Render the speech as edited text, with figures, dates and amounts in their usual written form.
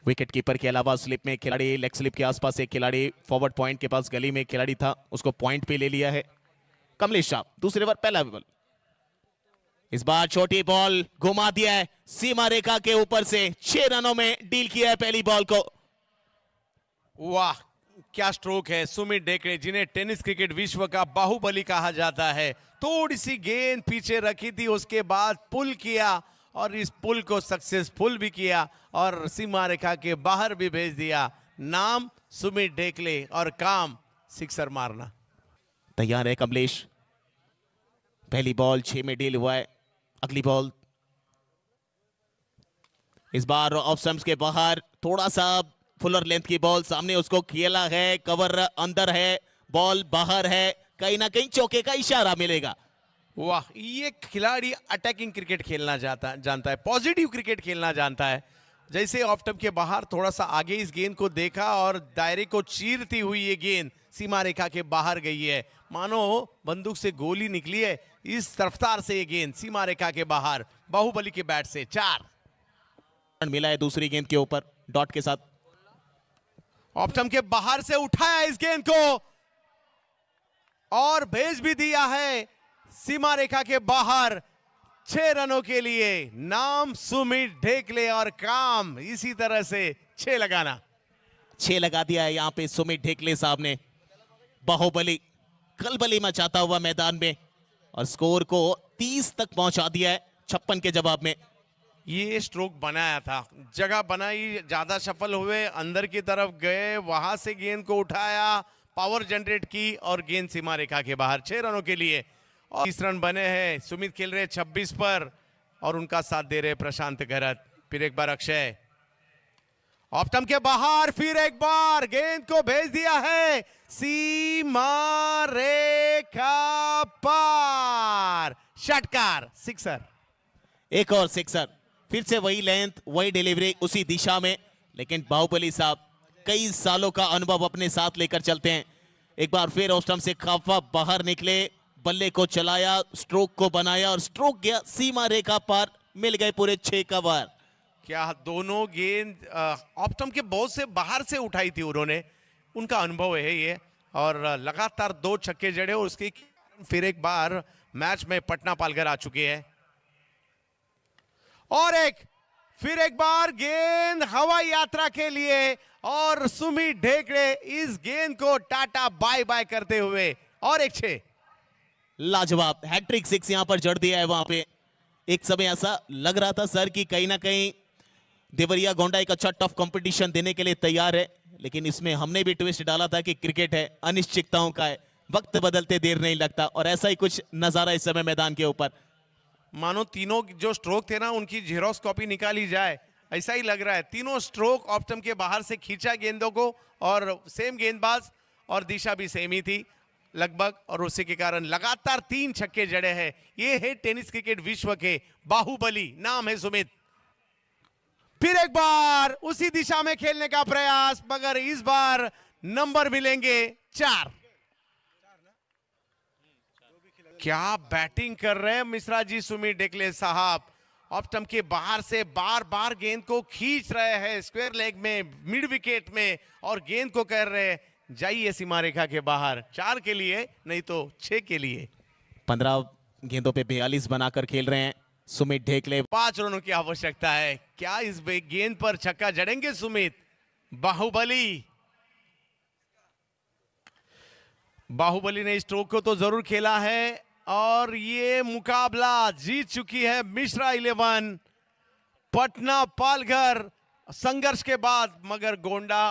Wicket keeper के अलावा slip में खिलाड़ी, लेग स्लिप के आसपास एक खिलाड़ी, फॉरवर्ड पॉइंट के पास गली में खिलाड़ी था, उसको पॉइंट पे ले लिया है कमलेश शाह। दूसरे ओवर पहला बॉल, इस बार छोटी बॉल घुमा दिया है सीमा रेखा के ऊपर से, 6 रनों में डील किया है पहली बॉल को। वाह क्या स्ट्रोक है सुमित ढेकड़े, जिन्हें टेनिस क्रिकेट विश्व का बाहुबली कहा जाता है। थोड़ी सी गेंद पीछे रखी थी, उसके बाद पुल किया और इस पुल को सक्सेसफुल भी किया और सीमा रेखा के बाहर भी भेज दिया। नाम सुमित ढेकड़े और काम सिक्सर मारना। तैयार है कमलेश, पहली बॉल 6 में डील हुआ है। अगली बॉल इस बार ऑफ स्टंप्स के बाहर, थोड़ा सा फुलर लेंथ की बॉल, सामने उसको खेला है, कवर अंदर है, बॉल बाहर है, कहीं ना कहीं चौके का इशारा मिलेगा। वाह ये खिलाड़ी अटैकिंग क्रिकेट खेलना जानता है, पॉजिटिव क्रिकेट खेलना जानता है। जैसे ऑफ स्टंप के बाहर थोड़ा सा आगे इस गेंद को देखा और दायरे को चीरती हुई ये गेंद सीमा रेखा के बाहर गई है, मानो बंदूक से गोली निकली है। इस रफ्तार से ये गेंद सीमा रेखा के बाहर, बाहुबली के बैट से 4 मिला है दूसरी गेंद के ऊपर डॉट के साथ। ऑफ स्टंप के बाहर से उठाया इस गेंद को और भेज भी दिया है सीमा रेखा के बाहर 6 रनों के लिए। नाम सुमित ढेकड़े और काम इसी तरह से 6 लगाना। 6 लगा दिया है यहां पे सुमित ढेकड़े साहब ने। बाहुबली कलबली मचाता हुआ मैदान में और स्कोर को 30 तक पहुंचा दिया है 56 के जवाब में। ये स्ट्रोक बनाया था, जगह बनाई, ज्यादा सफल हुए, अंदर की तरफ गए, वहां से गेंद को उठाया, पावर जनरेट की और गेंद सीमा रेखा के बाहर 6 रनों के लिए। और 30 रन बने हैं। सुमित खेल रहे 26 पर और उनका साथ दे रहे प्रशांत गहरत। फिर एक बार अक्षय ऑफ स्टंप के बाहर, फिर एक बार गेंद को भेज दिया है सीमा रेखा पार, षटकार, सिक्सर। एक और सिक्सर, फिर से वही लेंथ, वही डिलीवरी, उसी दिशा में। लेकिन बाहुबली साहब कई सालों का अनुभव अपने साथ लेकर चलते हैं। एक बार फिर ऑफ स्टंप से काफा बाहर निकले, बल्ले को चलाया, स्ट्रोक को बनाया और स्ट्रोक गया सीमा रेखा पार, मिल गए पूरे 6 कवर। क्या दोनों गेंद ऑफ स्टंप के बहुत से बाहर से उठाई थी उन्होंने, उनका अनुभव है ये। और लगातार 2 छक्के जड़े और उसके फिर एक बार मैच में पटना पालघर आ चुके हैं। और फिर एक बार गेंद हवाई यात्रा के लिए और सुमित ढेकड़े इस गेंद को टाटा बाय बाय करते हुए और एक 6। लाजवाब हैट्रिक 6 यहां पर जड़ दिया है। वहां पे एक समय ऐसा लग रहा था सर कि कहीं ना कहीं देवरिया गोंडा एक अच्छा टफ कंपटीशन देने के लिए तैयार है, लेकिन इसमें हमने भी ट्विस्ट डाला था कि क्रिकेट है, अनिश्चितताओं का है, वक्त बदलते देर नहीं लगता, और ऐसा ही कुछ नजारा इस समय मैदान के ऊपर। मानो तीनों जो स्ट्रोक थे ना, उनकी जेरोक्स कॉपी निकाली जाए, ऐसा ही लग रहा है। तीनों स्ट्रोक ऑफ स्टंप के बाहर से खींचा गेंदों को और सेम गेंदबाज और दिशा भी सेम ही थी लगभग, और उसी के कारण लगातार 3 छक्के जड़े हैं। ये है टेनिस क्रिकेट विश्व के बाहुबली, नाम है सुमित। फिर एक बार उसी दिशा में खेलने का प्रयास, मगर इस बार नंबर मिलेंगे 4। क्या बैटिंग कर रहे हैं मिश्रा जी सुमित ढेकड़े साहब। ऑफ स्टंप के बाहर से बार बार गेंद को खींच रहे हैं स्क्वायर लेग में, मिड विकेट में, और गेंद को कह रहे हैं जाइए सीमा रेखा के बाहर, 4 के लिए नहीं तो 6 के लिए। 15 गेंदों पे 42 बनाकर खेल रहे हैं सुमित ढेकड़े। 5 रनों की आवश्यकता है। क्या इस गेंद पर छक्का जड़ेंगे सुमित? बाहुबली ने स्ट्रोक को तो जरूर खेला है और ये मुकाबला जीत चुकी है मिश्रा 11। पटना पालघर संघर्ष के बाद, मगर गोंडा